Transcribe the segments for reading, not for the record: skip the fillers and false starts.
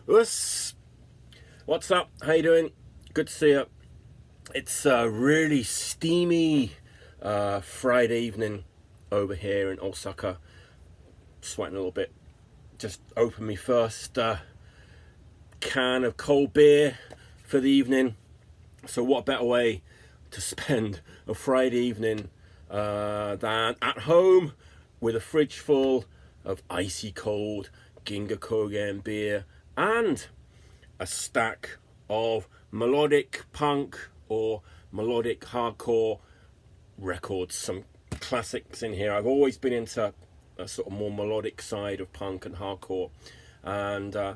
What's up? How you doing? Good to see you. It's a really steamy Friday evening over here in Osaka. Sweating a little bit. Just opened my first can of cold beer for the evening. So what better way to spend a Friday evening than at home with a fridge full of icy cold Ginga Kogen beer and a stack of melodic punk or melodic hardcore records, some classics in here. I've always been into a sort of more melodic side of punk and hardcore, and I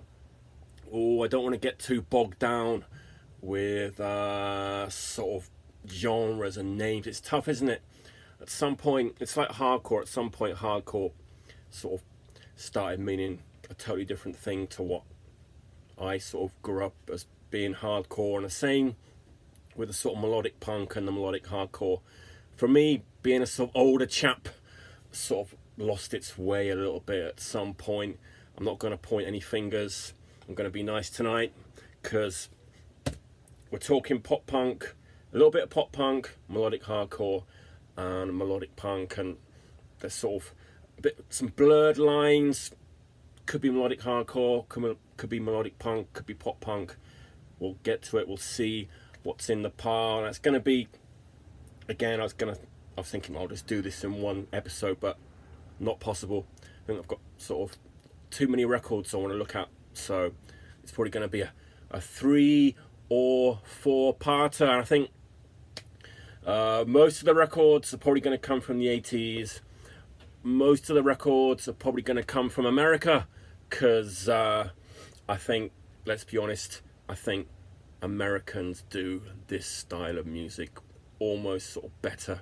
don't want to get too bogged down with sort of genres and names. It's tough, isn't it? At some point, it's like hardcore. At some point, hardcore sort of started meaning a totally different thing to what I sort of grew up as being hardcore, and the same with the sort of melodic punk and the melodic hardcore. For me, being a sort of older chap, sort of lost its way a little bit at some point. I'm not going to point any fingers. I'm going to be nice tonight because we're talking pop punk, a little bit of pop punk, melodic hardcore, and melodic punk, and there's sort of some blurred lines. Could be melodic hardcore, could be melodic punk, could be pop punk. We'll get to it. We'll see what's in the pile. That's going to be, again, I was thinking I'll just do this in one episode, but not possible. I think I've got sort of too many records I want to look at, so it's probably going to be a 3 or 4 parter. And I think most of the records are probably going to come from the 80s. Most of the records are probably going to come from America, because I think, let's be honest, I think Americans do this style of music almost sort of better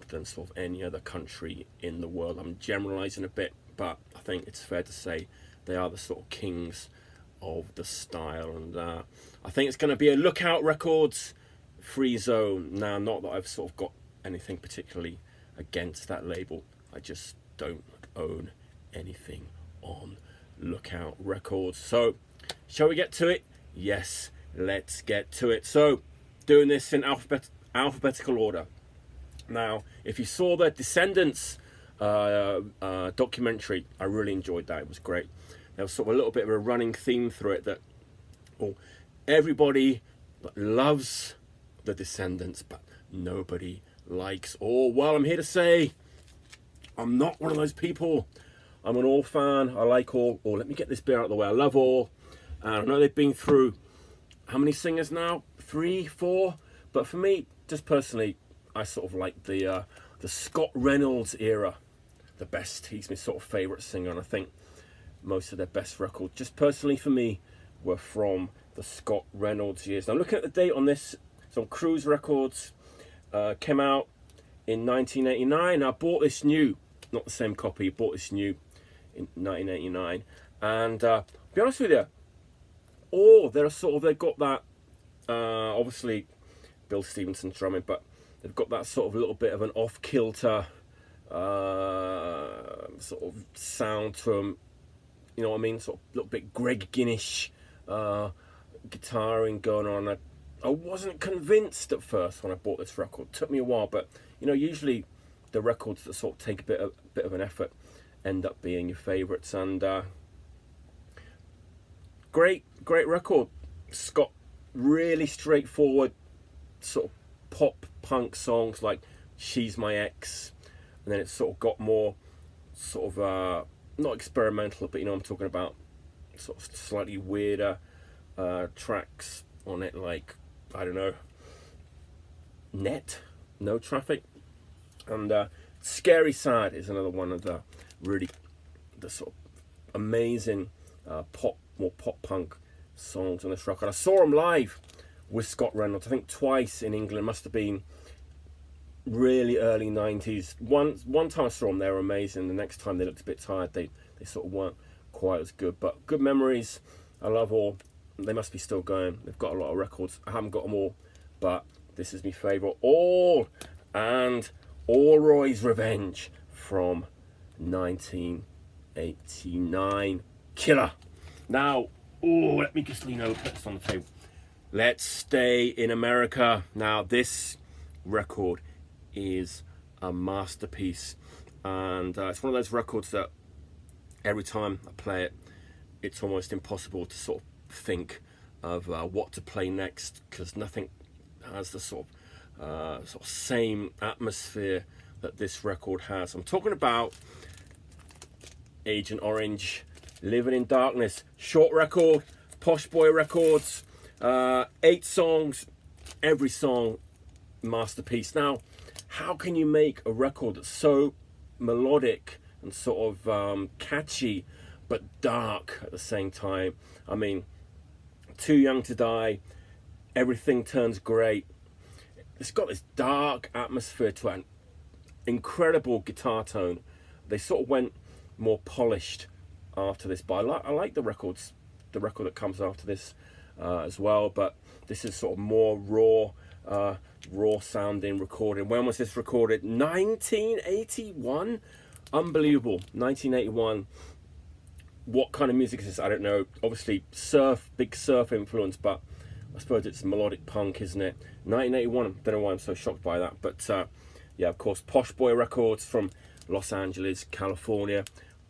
than sort of any other country in the world. I'm generalizing a bit, but I think it's fair to say they are the sort of kings of the style. And I think it's going to be a Lookout Records free zone. Now, not that I've sort of got anything particularly against that label. I just don't own anything on Lookout Records. So, shall we get to it? Yes, let's get to it. So, doing this in alphabetical order. Now, if you saw the Descendants documentary, I really enjoyed that. It was great. There was sort of a little bit of a running theme through it that everybody loves the Descendants, but nobody likes All. Well, I'm here to say I'm not one of those people. I'm an All fan. I like All. Or let me get this beer out of the way. I love All. And I know they've been through how many singers now? 3, 4. But for me, just personally, I sort of like the Scott Reynolds era the best. He's my sort of favourite singer, and I think most of their best records, just personally for me, were from the Scott Reynolds years. Now, looking at the date on this, it's on Cruise Records. Came out in 1989. I bought this new, not the same copy, bought this new in 1989. And to be honest with you, they've got that, obviously Bill Stevenson's drumming, but they've got that sort of little bit of an off-kilter sort of sound to them, you know what I mean? Sort of a little bit Greg Ginnish guitaring going on. I wasn't convinced at first when I bought this record. It took me a while, but you know, usually the records that sort of take a bit of an effort end up being your favourites. And great record. Scott, really straightforward sort of pop punk songs like She's My Ex, and then it's sort of got more sort of not experimental, but you know what I'm talking about, sort of slightly weirder tracks on it, like, I don't know, No Traffic, and Scary Sad is another one of the sort of amazing more pop punk songs on this record. I saw him live with Scott Reynolds, I think twice in England. It must have been really early 90s. One time I saw them, they were amazing. The next time they looked a bit tired. They sort of weren't quite as good, but good memories. I love All. They must be still going. They've got a lot of records. I haven't got them all, but this is my favourite. All, and ALLROY'S Revenge from 1989. Killer. Now, Oh, let me just lean over, put this on the table. Let's Stay in America. Now, this record is a masterpiece, and it's one of those records that every time I play it, it's almost impossible to sort of think of what to play next, because nothing has the sort of same atmosphere that this record has. I'm talking about Agent Orange, Living in Darkness, short record, Posh Boy Records, 8 songs, every song masterpiece. Now, how can you make a record that's so melodic and sort of catchy but dark at the same time? I mean, Too Young to Die, Everything Turns Great. It's got this dark atmosphere to it, an incredible guitar tone. They sort of went more polished after this, but I like the record that comes after this as well, but this is sort of more raw sounding recording. When was this recorded? 1981. Unbelievable. 1981. What kind of music is this? I don't know. Obviously big surf influence, but I suppose it's melodic punk, isn't it? 1981. I don't know why I'm so shocked by that, but yeah, of course, Posh Boy Records from Los Angeles, California.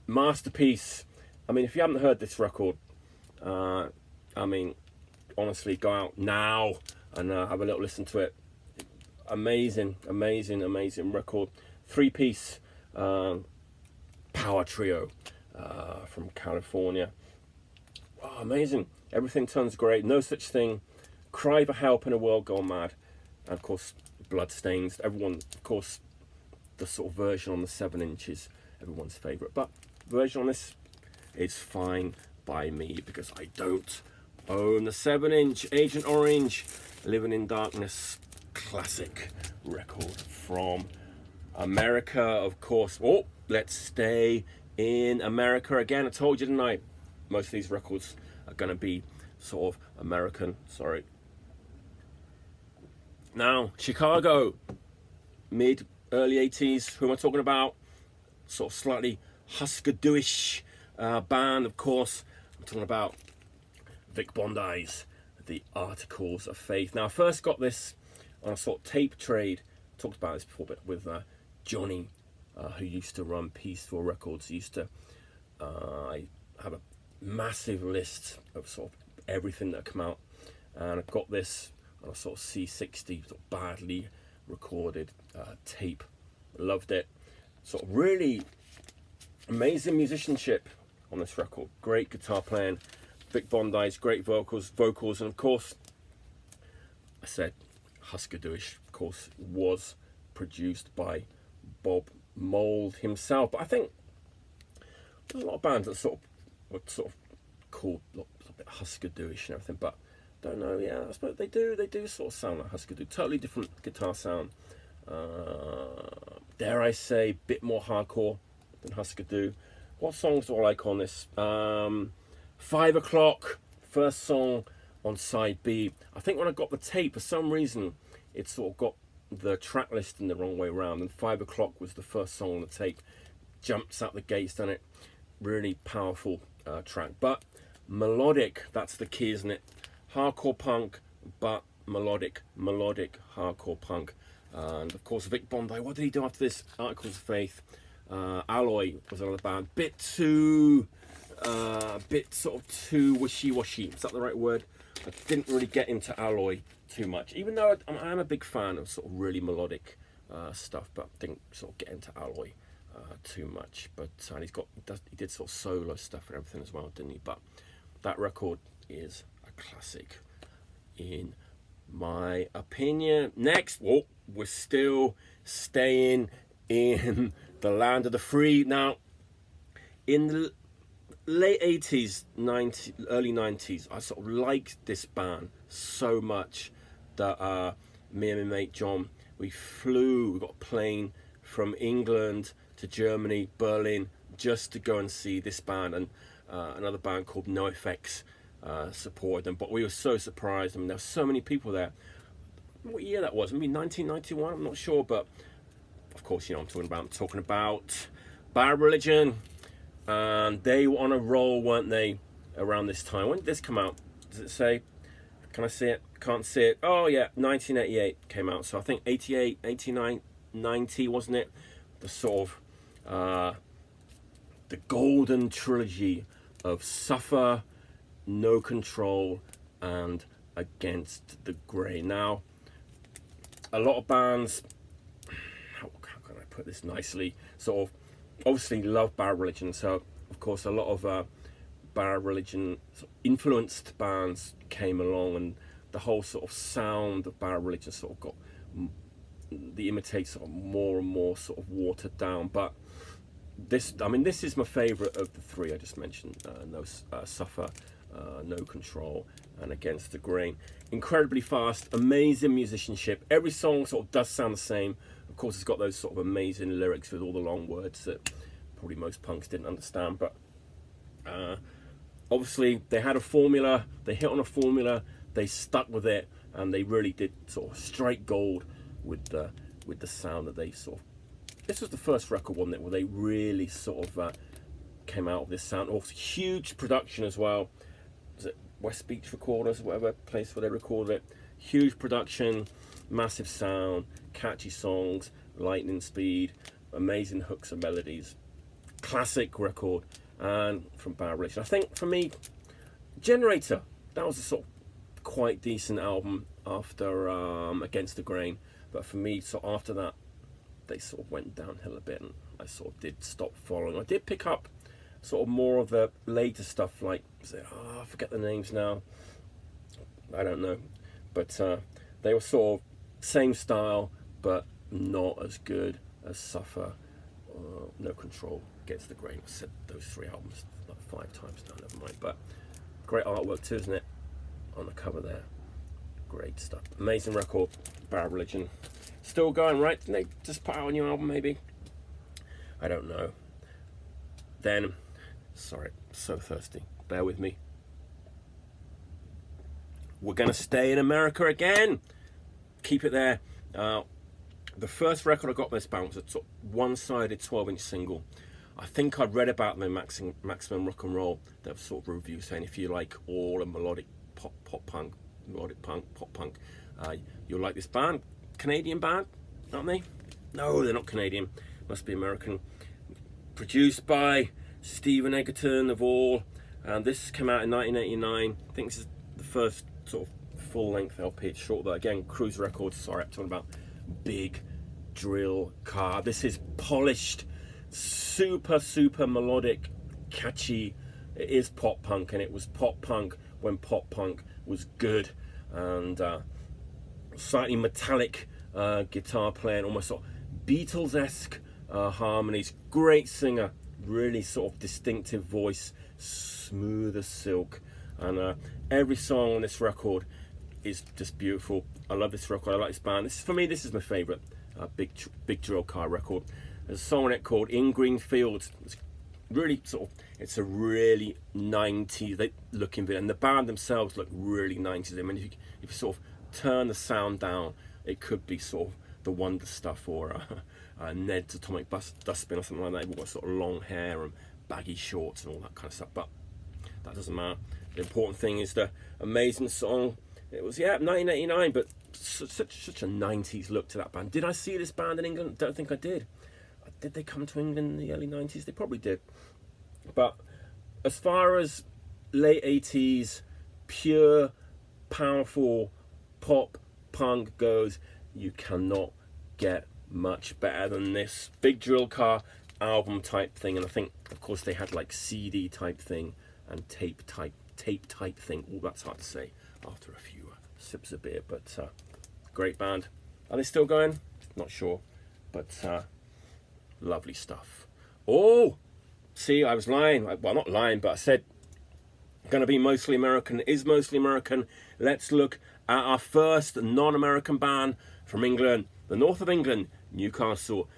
Masterpiece. I mean, if you haven't heard this record, I mean, honestly, go out now and have a little listen to it. Amazing record. 3-piece power trio from California. Oh, amazing. Everything Turns Great, No Such Thing, Cry for Help in a World Gone Mad, and of course Bloodstains. Everyone, of course, the sort of version on the 7-inch is everyone's favourite, but the version on this is fine by me because I don't own the 7-inch. Agent Orange, Living in Darkness, classic record from America, of course. Oh, let's stay in America again. I told you, didn't I? Most of these records are going to be sort of American. Sorry. Now, Chicago, early 80s. Who am I talking about? Sort of slightly Husker Du-ish band, of course. I'm talking about Vic Bondi's The Articles of Faith. Now, I first got this on a sort of tape trade. Talked about this before, but with Johnny, who used to run Peaceful Records. He used to I have a massive list of sort of everything that come out, and I got this on a sort of C60, sort of badly recorded tape. Loved it. Sort of really amazing musicianship on this record. Great guitar playing. Vic Bondi's great vocals, and of course, I said Husker Du-ish, of course, was produced by Bob Mould himself. But I think there's a lot of bands that sort of called a bit Husker Du-ish and everything, but don't know. Yeah, I suppose they do sort of sound like Husker Du. Totally different guitar sound. Dare I say, a bit more hardcore than Husker Du. What songs do I like on this? 5 O'Clock, first song on side B. I think when I got the tape, for some reason, it sort of got the track listing the wrong way around, and 5 O'Clock was the first song on the tape. Jumps out the gates, done it. Really powerful track. But melodic, that's the key, isn't it? Hardcore punk, but melodic hardcore punk. And of course, Vic Bondi, what did he do after this? Articles of Faith. Alloy was another band. Bit sort of too wishy-washy. Is that the right word? I didn't really get into Alloy too much, even though I'm a big fan of sort of really melodic stuff, but didn't sort of get into Alloy too much. But and he did sort of solo stuff and everything as well, didn't he? But that record is a classic in my opinion. Next, we're still staying in the land of the free. Now, in the late 80s, early 90s, I sort of liked this band so much that me and my mate John, we got a plane from England to Germany, Berlin, just to go and see this band, and another band called NoFX supported them. But we were so surprised. I mean, there were so many people there. What year that was? Maybe 1991, I'm not sure, but of course, you know what I'm talking about Bad Religion. And they were on a roll, weren't they? around this time. When did this come out? Does it say? Can I see it? Can't see it. Oh yeah, 1988 came out. So I think 88, 89, 90, wasn't it? The sort of the golden trilogy of Suffer, No Control, and Against the Grain. Now, a lot of bands, how can I put this nicely, sort of obviously love Bad Religion. So of course a lot of Bad Religion influenced bands came along, and the whole sort of sound of Bad Religion sort of got the imitate sort of more and more sort of watered down. But this, I mean, this is my favourite of the three I just mentioned. Suffer, No Control, and Against the Grain. Incredibly fast, amazing musicianship. Every song sort of does sound the same. Of course, it's got those sort of amazing lyrics with all the long words that probably most punks didn't understand. But obviously, they had a formula. They hit on a formula. They stuck with it, and they really did sort of strike gold with the sound that they sort of. This was the first record, wasn't it, where they really sort of came out with this sound. Also, huge production as well. Was it West Beach Recorders, whatever place where they recorded it? Huge production, massive sound, catchy songs, lightning speed, amazing hooks and melodies. Classic record, and from Bad Religion. I think for me, Generator, that was a sort of quite decent album after Against the Grain. But for me, so after that, they sort of went downhill a bit, and I sort of did stop following. I did pick up sort of more of the later stuff, like, I forget the names now. I don't know. But they were sort of same style, but not as good as Suffer, No Control, Against the Grain. I've said those three albums like 5 times now, never mind. But great artwork too, isn't it? On the cover there. Great stuff. Amazing record, Bad Religion. Still going, right? Didn't they just put out a new album, maybe? I don't know. Then, sorry, so thirsty. Bear with me. We're going to stay in America again. Keep it there. The first record I got from this band was a sort of one-sided 12-inch single. I think I'd read about them in Maximum Rock and Roll. There was sort of a review saying if you like all a melodic pop punk, melodic punk, pop punk, you'll like this band. Canadian band, aren't they? No, they're not Canadian. Must be American. Produced by Stephen Egerton of All, and this came out in 1989. I think this is the first sort of full-length LP. It's short, though. Again, Cruise Records. Sorry, I'm talking about big drill car. This is polished, super melodic, catchy. It is pop punk, and it was pop punk when pop punk was good, and slightly metallic guitar playing, almost sort of Beatles-esque harmonies. Great singer, really sort of distinctive voice, smooth as silk, and every song on this record is just beautiful. I love this record. I like this band. For me, this is my favourite big drill car record. There's a song on it called In Green Fields. It's really sort of, it's a really 90s looking bit, and the band themselves look really 90s. I mean, if you sort of turn the sound down, it could be sort of the Wonder Stuff or Ned's Atomic Dustbin or something like that. They've got sort of long hair and baggy shorts and all that kind of stuff, but that doesn't matter. The important thing is the amazing song. It was, 1989, but such a 90s look to that band. Did I see this band in England? Don't think I did. Did they come to England in the early 90s? They probably did. But as far as late 80s, pure, powerful pop punk goes, you cannot get much better than this big drill car album type thing. And I think, of course, they had like CD type thing and tape type thing. Oh, that's hard to say after a few sips of beer, but great band. Are they still going? Not sure, but lovely stuff. Oh, see, I was lying. Well, not lying, but I said going to be mostly American. It is mostly American. Let's look at our first non-American band from England, the north of England, Newcastle.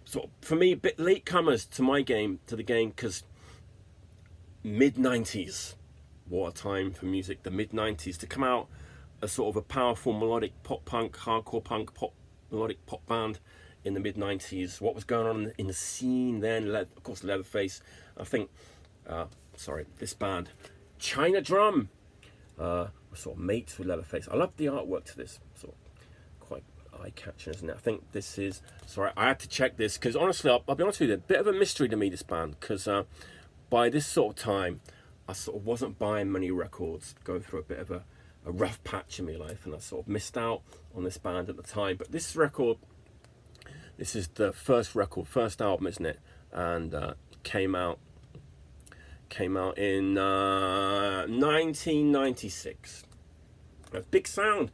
Sort of, for me, a bit latecomers to the game, because mid-90s, what a time for music. The mid-90s to come out as sort of a powerful melodic pop punk, hardcore punk, melodic pop band in the mid-90s. What was going on in the scene then? Of course, Leatherface. I think, this band China Drum. We're sort of mates with Leatherface. I love the artwork to this. Sort of quite eye-catching, isn't it? I think this is... Sorry, I had to check this because honestly, I'll be honest with you, a bit of a mystery to me, this band, because by this sort of time, I sort of wasn't buying many records, going through a bit of a rough patch in my life, and I sort of missed out on this band at the time. But this record, this is the first album, isn't it? And came out in 1996. Big sound,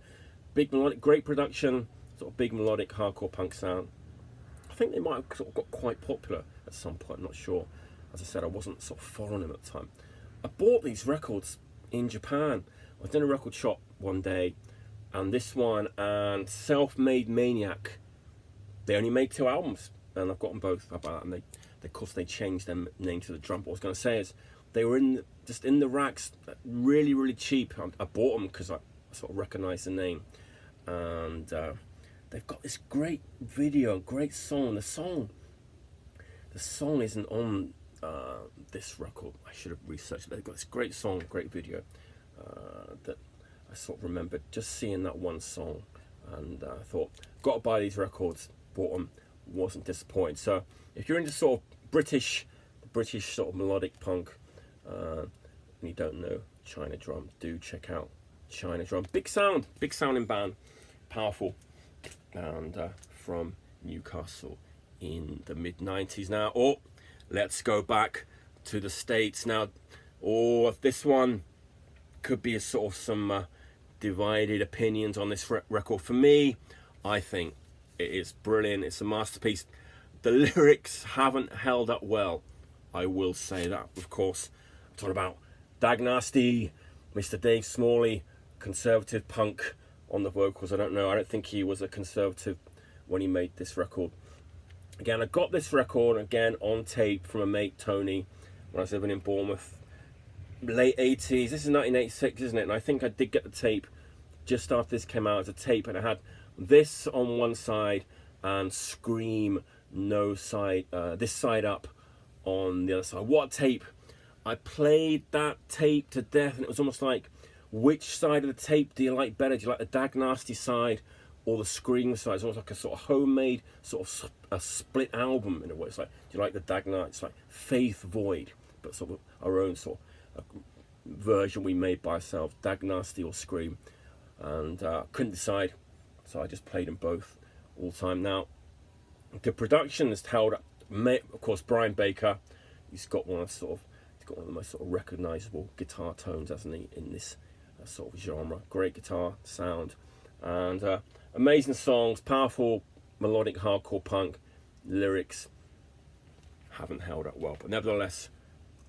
big melodic, great production, sort of big melodic hardcore punk sound. I think they might have sort of got quite popular at some point, I'm not sure. As I said, I wasn't sort of following them at the time. I bought these records in Japan. I was in a record shop one day, and this one and Self-Made Maniac, they only made 2 albums, and I've got them both. And they of course, they changed their name to the Drum. What I was going to say is, they were just in the racks, really, really cheap. I bought them because I sort of recognised the name, and they've got this great video, great song. The song isn't on this record. I should have researched it. They've got this great song, great video that I sort of remembered just seeing that one song, and I thought, got to buy these records. Bought them, wasn't disappointed. So if you're into sort of British sort of melodic punk, and you don't know China Drum, do check out China Drum. Big sounding band, powerful, and from Newcastle in the mid-90s. Now, let's go back to the States now. This one could be a sort of some divided opinions on this record. For me, I think it is brilliant. It's a masterpiece. The lyrics haven't held up well, I will say that. Of course, I'm talking about Dag Nasty, Mr. Dave Smalley, conservative punk on the vocals. I don't think he was a conservative when he made this record. Again, I got this record again on tape from a mate, Tony, when I was living in Bournemouth, late 80s. This is 1986, isn't it? And I think I did get the tape just after this came out as a tape, and I had this on one side and Scream this side up on the other side. What a tape! I played that tape to death, and it was almost like, which side of the tape do you like better? Do you like the Dag Nasty side or the Scream side? It's almost like a sort of homemade, sort of a split album in a way. It's like, do you like the Dag Nasty? It's like Faith Void, but sort of our own sort of version we made by ourselves, Dag Nasty or Scream. And couldn't decide, so I just played them both all the time. Now, the production is held up. Of course, Brian Baker, he's got one of the most sort of recognisable guitar tones, hasn't he, in this sort of genre. Great guitar sound, and amazing songs, powerful melodic hardcore punk. Lyrics haven't held up well, but nevertheless,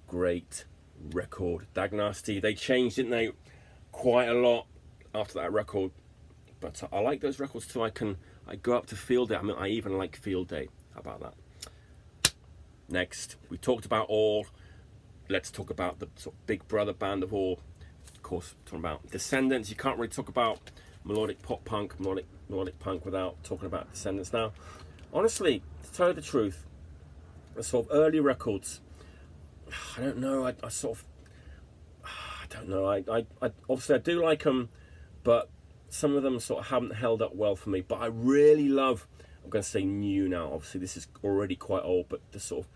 great record. Dag Nasty, they changed, didn't they, quite a lot after that record, but I like those records too. I go up to Field Day. I mean, I even like Field Day. How about that? Next, we talked about All. Let's talk about the sort of big brother band of All. Of course, talking about Descendants. You can't really talk about melodic pop punk, melodic punk without talking about Descendants. Now, honestly, to tell you the truth, the sort of early records, I don't know. I don't know. I obviously I do like them, but some of them sort of haven't held up well for me. But I really love, I'm going to say new now, obviously this is already quite old, but the sort of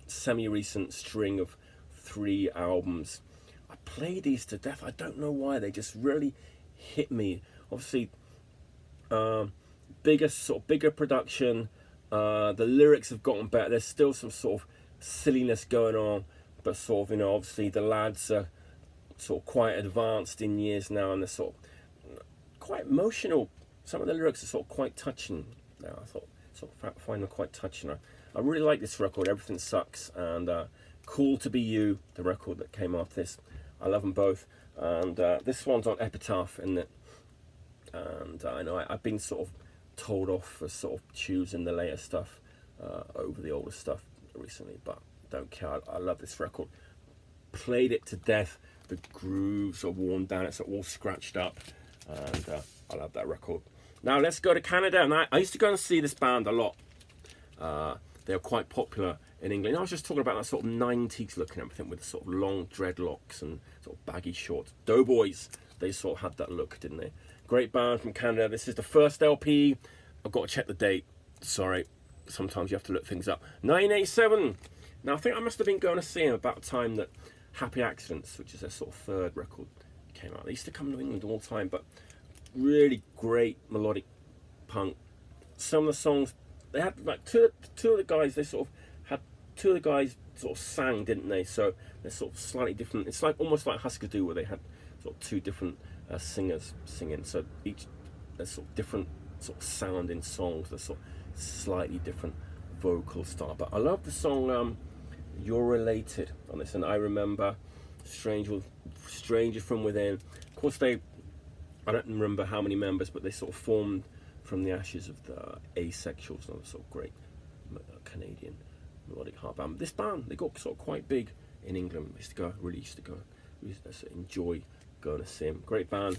semi-recent string of 3 albums. I play these to death. I don't know why, they just really hit me. Obviously, bigger production. The lyrics have gotten better. There's still some sort of silliness going on, but sort of, obviously the lads are sort of quite advanced in years now, and they're sort of quite emotional. Some of the lyrics are sort of quite touching now. I find them quite touching. I really like this record, Everything Sucks, and Cool to Be You, the record that came after this. I love them both, and this one's on Epitaph, isn't it? And I know I've been sort of told off for sort of choosing the later stuff over the older stuff recently, but don't care. I love this record. Played it to death. The grooves are worn down. It's all scratched up, and I love that record. Now let's go to Canada. And I used to go and see this band a lot. They were quite popular in England. I was just talking about that sort of 90s look and everything with the sort of long dreadlocks and sort of baggy shorts. Doughboys, they sort of had that look, didn't they? Great band from Canada. This is the first LP. I've got to check the date. Sorry, sometimes you have to look things up. 1987. Now, I think I must have been going to see them about the time that Happy Accidents, which is their sort of third record, came out. They used to come to England all the time, but really great melodic punk. Some of the songs, they had like two of the guys, they sort of had two of the guys sort of sang, didn't they? So they're sort of slightly different. It's like almost like Husker Du, where they had sort of two different singers singing. So each there's sort of different sort of sounding songs. They're sort of slightly different vocal style. But I love the song You're Related on this, and I remember Stranger from Within. Of course, I don't remember how many members, but they sort of formed from the ashes of the Asexuals, another sort of great Canadian melodic hard band. This band, they got sort of quite big in England. We used to enjoy going to see them. Great band,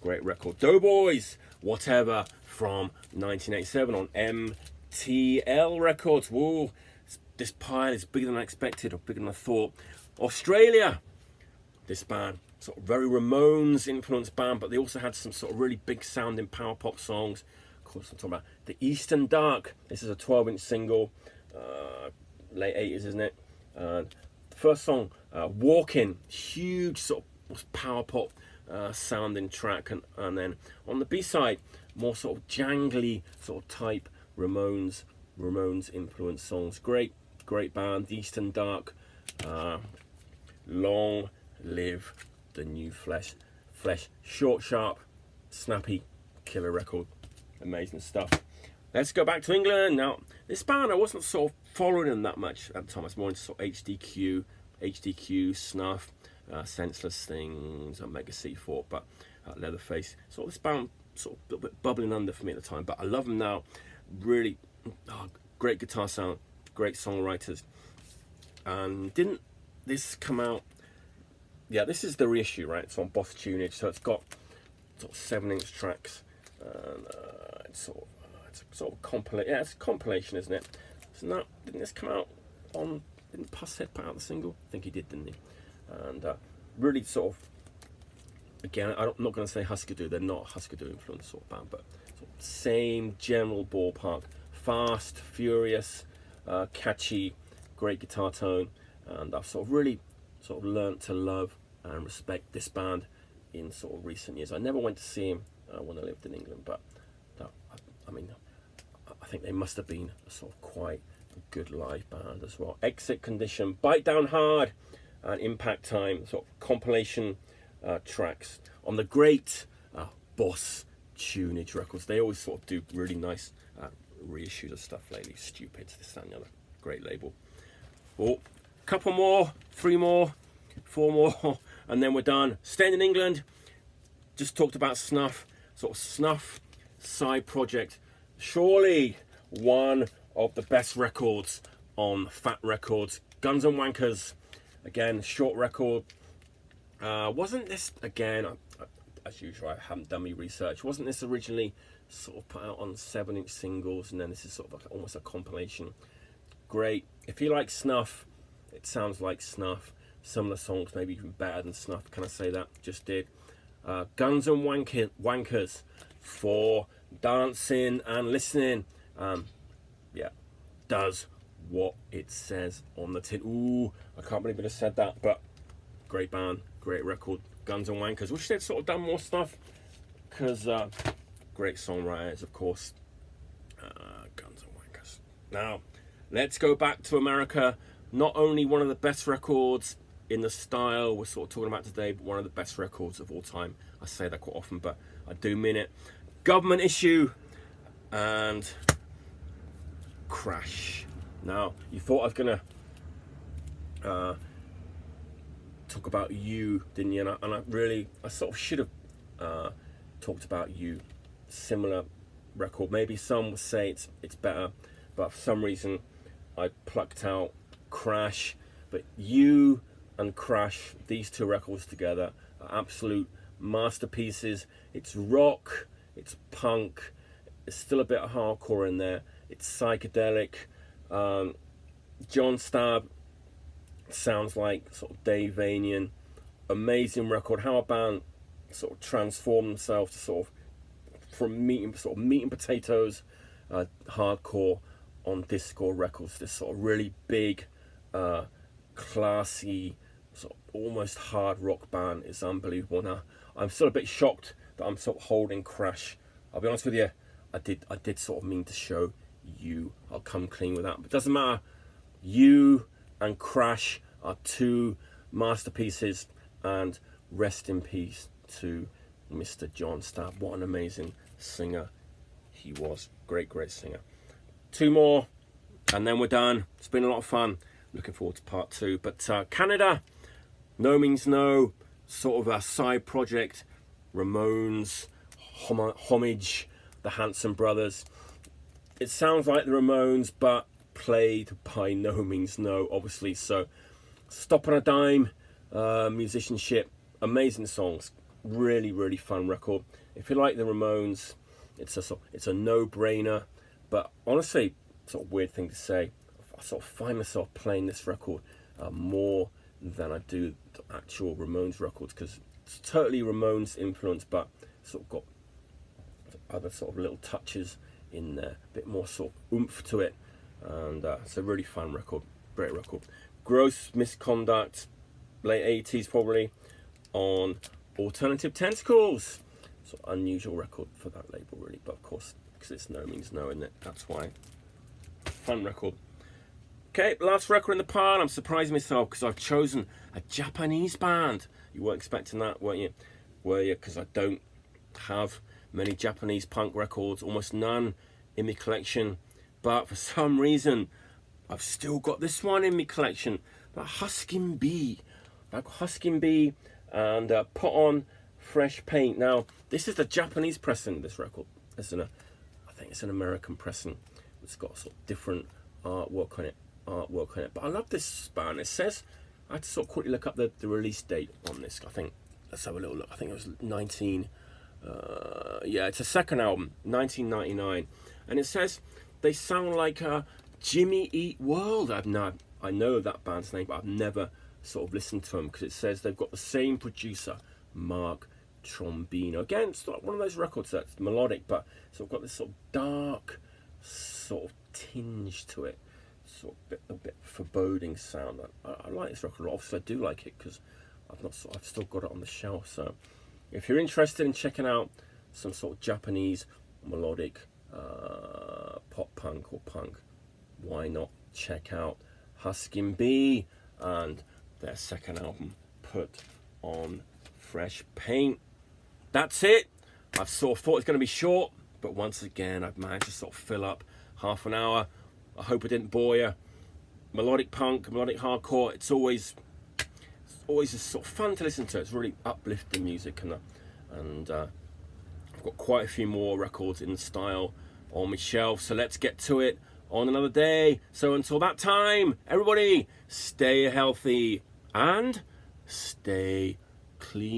great record. Doughboys, Whatever, from 1987 on MTL Records. Whoa, this pile is bigger than I expected, or bigger than I thought. Australia, this band, sort of very Ramones influenced band, but they also had some sort of really big sounding power pop songs. Of course, I'm talking about The Eastern Dark. This is a 12-inch single, late 80s, isn't it? And the first song, Walking, huge sort of power pop sounding track, and then on the B-side, more sort of jangly sort of type Ramones influenced songs. Great band, The Eastern Dark. Long live the new flesh. Short, sharp, snappy, killer record. Amazing stuff. Let's go back to England now. This band, I wasn't sort of following them that much at the time. I was more into sort of HDQ, Snuff, Senseless Things, Omega C4, but Leatherface. Sort of this band sort of a little bit bubbling under for me at the time, but I love them now. Really great guitar sound, great songwriters. And didn't this come out? Yeah, this is the reissue, right? It's on Boss Tunage, so it's got sort of 7-inch tracks, and it's sort of compilation. Yeah, it's a compilation, isn't it? So now, didn't this come out on? Didn't Pushead put out the single? I think he did, didn't he? And really sort of, again, I'm not going to say Husker Du. They're not a Husker Du influenced sort of band, but sort of same general ballpark. Fast, furious, catchy, great guitar tone, and I've sort of really learnt to love and respect this band in sort of recent years. I never went to see him when I lived in England, but I think they must have been a sort of quite a good live band as well. Exit Condition, Bite Down Hard, and Impact Time, sort of compilation tracks on the great Boss Tunage Records. They always sort of do really nice reissues of stuff lately. Stupid, this, that, and the other. Great label. Oh, couple more, 3 more, 4 more, and then we're done. Staying in England, just talked about Snuff, sort of Snuff side project. Surely one of the best records on Fat Records. Guns and Wankers, again, short record. Wasn't this, again, as usual, I haven't done my research. Wasn't this originally sort of put out on 7-inch singles, and then this is sort of like almost a compilation? Great. If you like Snuff, it sounds like Snuff. Some of the songs maybe even better than Snuff. Can I say that? Just did. Guns and Wankers for dancing and listening. Yeah, does what it says on the tin. Ooh, I can't believe I just said that, but great band, great record. Guns and Wankers. Wish they'd sort of done more stuff, because great songwriters, of course. Guns and Wankers. Now, let's go back to America. Not only one of the best records in the style we're sort of talking about today, but one of the best records of all time. I say that quite often, but I do mean it. Government Issue and Crash. Now, you thought I was going to talk about You, didn't you? And I sort of should have talked about You. Similar record. Maybe some would say it's better, but for some reason I plucked out Crash. But You and Crash, these two records together, are absolute masterpieces. It's rock, it's punk, there's still a bit of hardcore in there, it's psychedelic. John Stab sounds like sort of Dave Vanian. Amazing record. How a band sort of transformed themselves to sort of from meat and potatoes, hardcore on Discord Records. This sort of really big, classy, sort of almost hard rock band is unbelievable. Now I'm still a bit shocked that I'm sort of holding Crash. I'll be honest with you, I did sort of mean to show you. I'll come clean with that, but it doesn't matter. You and Crash are two masterpieces, and rest in peace to Mr. John Stab. What an amazing singer he was. Great singer. Two more and then we're done. It's been a lot of fun. Looking forward to part 2. But Canada, No Means No, sort of a side project. Ramones, homage, the Hanson Brothers. It sounds like the Ramones, but played by No Means No, obviously. So Stop on a Dime, musicianship, amazing songs, really fun record. If you like the Ramones, it's a no-brainer. But honestly, sort of weird thing to say, I sort of find myself playing this record more than I do the actual Ramones records, because it's totally Ramones influence, but sort of got other sort of little touches in there, a bit more sort of oomph to it, and it's a really fun record, great record. Gross Misconduct, late 80s probably, on Alternative Tentacles. Sort of unusual record for that label really, but of course, because it's No Means No, isn't it? That's why. Fun record. Okay, last record in the pile. I'm surprising myself because I've chosen a Japanese band. You weren't expecting that, weren't you? Were you? Because I don't have many Japanese punk records, almost none in my collection. But for some reason, I've still got this one in my collection. That Huskin' Bee. I've got Huskin' Bee and Put On Fresh Paint. Now, this is the Japanese pressing of this record. I think it's an American pressing. It's got sort of different artwork on it. But I love this band. It says, I had to sort of quickly look up the release date on this. I think, let's have a little look. I think it was it's a second album, 1999. And it says they sound like Jimmy Eat World. I know that band's name, but I've never sort of listened to them, because it says they've got the same producer, Mark Trombino. Again, it's not one of those records that's melodic, but sort of got this sort of dark sort of tinge to it, sort of a bit foreboding sound. I like this record a lot. Obviously I do like it because I've still got it on the shelf. So if you're interested in checking out some sort of Japanese melodic pop punk or punk, why not check out Huskin' Bee and their second album, Put On Fresh Paint. That's it. I sort of thought it was going to be short, but once again I've managed to sort of fill up half an hour. I hope I didn't bore you. Melodic punk, melodic hardcore, it's always just sort of fun to listen to. It's really uplifting music, and I've got quite a few more records in the style on my shelf, so let's get to it on another day. So until that time, everybody, stay healthy and stay clean.